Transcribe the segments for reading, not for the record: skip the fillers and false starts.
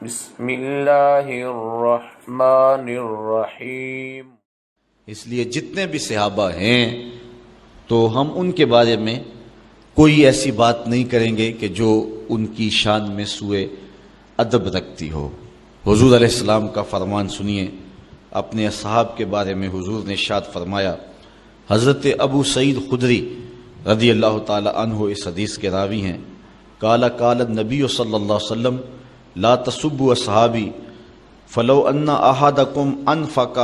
بسم اللہ الرحمن الرحیم۔ اس لیے جتنے بھی صحابہ ہیں تو ہم ان کے بارے میں کوئی ایسی بات نہیں کریں گے کہ جو ان کی شان میں سوء ادب رکھتی ہو۔ حضور علیہ السلام کا فرمان سنیے، اپنے اصحاب کے بارے میں حضور نے ارشاد فرمایا، حضرت ابو سعید خدری رضی اللہ تعالی عنہ اس حدیث کے راوی ہیں، قال النبی صلی اللہ علیہ وسلم لا تسبوا اصحابی فلو ان احدکم انفق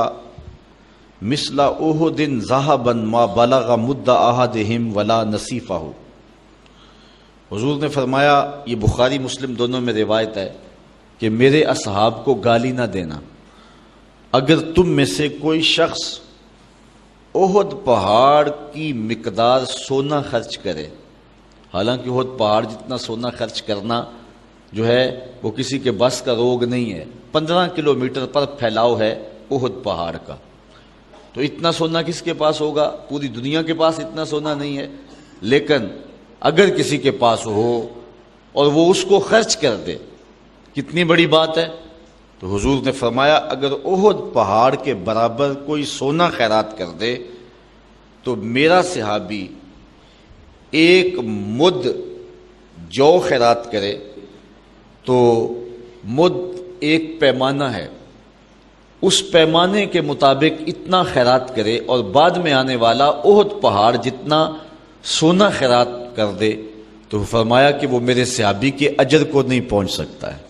مثل احد ذهبا ما بلغ مد احدهم ولا نصیفہ۔ حضور نے فرمایا، یہ بخاری مسلم دونوں میں روایت ہے کہ میرے اصحاب کو گالی نہ دینا۔ اگر تم میں سے کوئی شخص احد پہاڑ کی مقدار سونا خرچ کرے، حالانکہ احد پہاڑ جتنا سونا خرچ کرنا جو ہے وہ کسی کے بس کا روگ نہیں ہے، 15 کلومیٹر پر پھیلاؤ ہے احد پہاڑ کا، تو اتنا سونا کس کے پاس ہوگا؟ پوری دنیا کے پاس اتنا سونا نہیں ہے، لیکن اگر کسی کے پاس ہو اور وہ اس کو خرچ کر دے، کتنی بڑی بات ہے۔ تو حضور نے فرمایا اگر احد پہاڑ کے برابر کوئی سونا خیرات کر دے تو میرا صحابی ایک مد جو خیرات کرے، تو مد ایک پیمانہ ہے، اس پیمانے کے مطابق اتنا خیرات کرے اور بعد میں آنے والا احد پہاڑ جتنا سونا خیرات کر دے، تو فرمایا کہ وہ میرے صحابی کے اجر کو نہیں پہنچ سکتا ہے،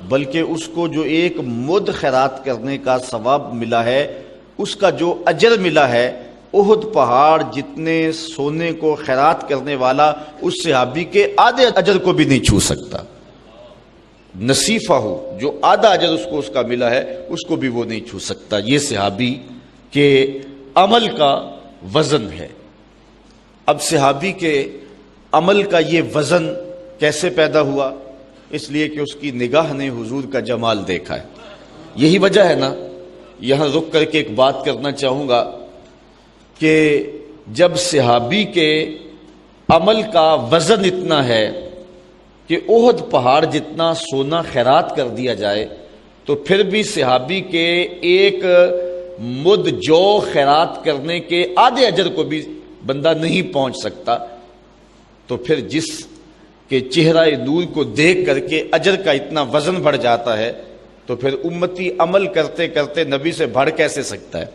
بلکہ اس کو جو ایک مد خیرات کرنے کا ثواب ملا ہے، اس کا جو اجر ملا ہے احد پہاڑ جتنے سونے کو خیرات کرنے والا اس صحابی کے آدھے اجر کو بھی نہیں چھو سکتا۔ نصیفہ ہو، جو آدھا اجر اس کو اس کا ملا ہے اس کو بھی وہ نہیں چھو سکتا۔ یہ صحابی کے عمل کا وزن ہے۔ اب صحابی کے عمل کا یہ وزن کیسے پیدا ہوا؟ اس لیے کہ اس کی نگاہ نے حضور کا جمال دیکھا ہے۔ یہی وجہ ہے نا، یہاں رک کر کے ایک بات کرنا چاہوں گا کہ جب صحابی کے عمل کا وزن اتنا ہے کہ احد پہاڑ جتنا سونا خیرات کر دیا جائے تو پھر بھی صحابی کے ایک مد جو خیرات کرنے کے آدھے اجر کو بھی بندہ نہیں پہنچ سکتا، تو پھر جس کے چہرہ نور کو دیکھ کر کے اجر کا اتنا وزن بڑھ جاتا ہے، تو پھر امتی عمل کرتے کرتے نبی سے بڑھ کیسے سکتا ہے؟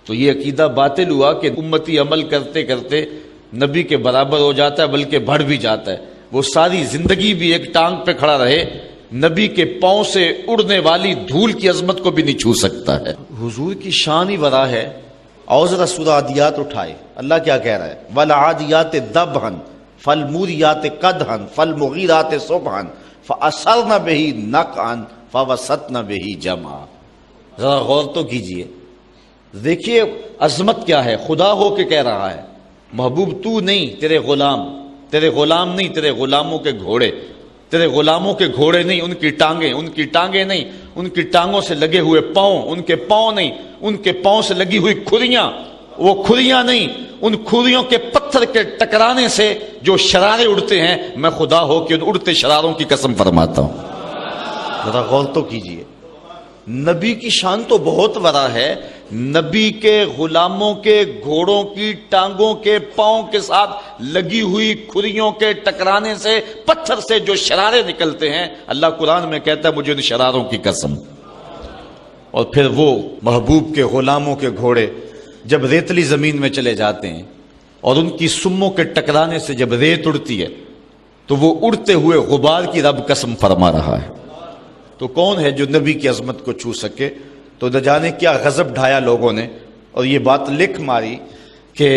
تو یہ عقیدہ باطل ہوا کہ امتی عمل کرتے کرتے نبی کے برابر ہو جاتا ہے، بلکہ بڑھ بھی جاتا ہے۔ وہ ساری زندگی بھی ایک ٹانگ پہ کھڑا رہے، نبی کے پاؤں سے اڑنے والی دھول کی عظمت کو بھی نہیں چھو سکتا ہے۔ حضور کی شان ہی ورا ہے۔ اور ذرا سورہ عادیات اٹھائے، اللہ کیا کہہ رہا ہے؟ وَالْعَادِيَاتِ ضَبْحًا فَالْمُورِيَاتِ قَدْحًا فَالْمُغِيرَاتِ صُبْحًا فَأَثَرْنَ بِهِ نَقْعًا فَوَسَطْنَ بِهِ جَمْعًا۔ ذرا غور تو کیجئے، دیکھیے عظمت کیا ہے۔ خدا ہو کے کہہ رہا ہے، محبوب تو نہیں، تیرے غلام، تیرے غلام نہیں، تیرے غلاموں کے گھوڑے، تیرے غلاموں کے گھوڑے نہیں، ان کی ٹانگیں، ان کی ٹانگیں نہیں، ان کی ٹانگوں سے لگے ہوئے پاؤں، ان کے پاؤں نہیں، ان کے پاؤں سے لگی ہوئی کھریاں، وہ کھریاں نہیں، ان کھریوں کے پتھر کے ٹکرانے سے جو شرارے اڑتے ہیں، میں خدا ہو کہ ان اڑتے شراروں کی قسم فرماتا ہوں۔ ذرا غور تو کیجئے، نبی کی شان تو بہت بڑا ہے۔ نبی کے غلاموں کے گھوڑوں کی ٹانگوں کے پاؤں کے ساتھ لگی ہوئی کھریوں کے ٹکرانے سے، پتھر سے جو شرارے نکلتے ہیں، اللہ قرآن میں کہتا ہے مجھے ان شراروں کی قسم۔ اور پھر وہ محبوب کے غلاموں کے گھوڑے جب ریتلی زمین میں چلے جاتے ہیں اور ان کی سموں کے ٹکرانے سے جب ریت اڑتی ہے تو وہ اڑتے ہوئے غبار کی رب قسم فرما رہا ہے۔ تو کون ہے جو نبی کی عظمت کو چھو سکے؟ تو نہ جانے کیا غضب ڈھایا لوگوں نے اور یہ بات لکھ ماری کہ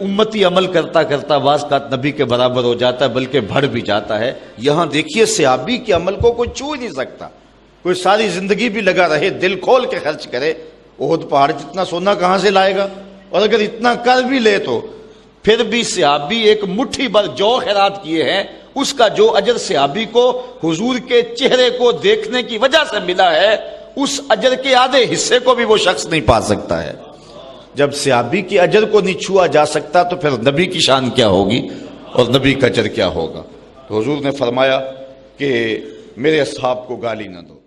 امتی عمل کرتا کرتا بعض کا نبی کے برابر ہو جاتا ہے، بلکہ بڑھ بھی جاتا ہے۔ یہاں دیکھیے صحابی کے عمل کو کوئی چھو ہی نہیں سکتا۔ کوئی ساری زندگی بھی لگا رہے، دل کھول کے خرچ کرے، احد پہاڑ جتنا سونا کہاں سے لائے گا؟ اور اگر اتنا کر بھی لے تو پھر بھی صحابی ایک مٹھی بھر جو خیرات کیے ہیں، اس کا جو اجر صحابی کو حضور کے چہرے کو دیکھنے کی وجہ سے ملا ہے، اس اجر کے آدھے حصے کو بھی وہ شخص نہیں پا سکتا ہے۔ جب صحابی کے اجر کو نہیں چھوا جا سکتا تو پھر نبی کی شان کیا ہوگی اور نبی کا اجر کیا ہوگا؟ تو حضور نے فرمایا کہ میرے اصحاب کو گالی نہ دو۔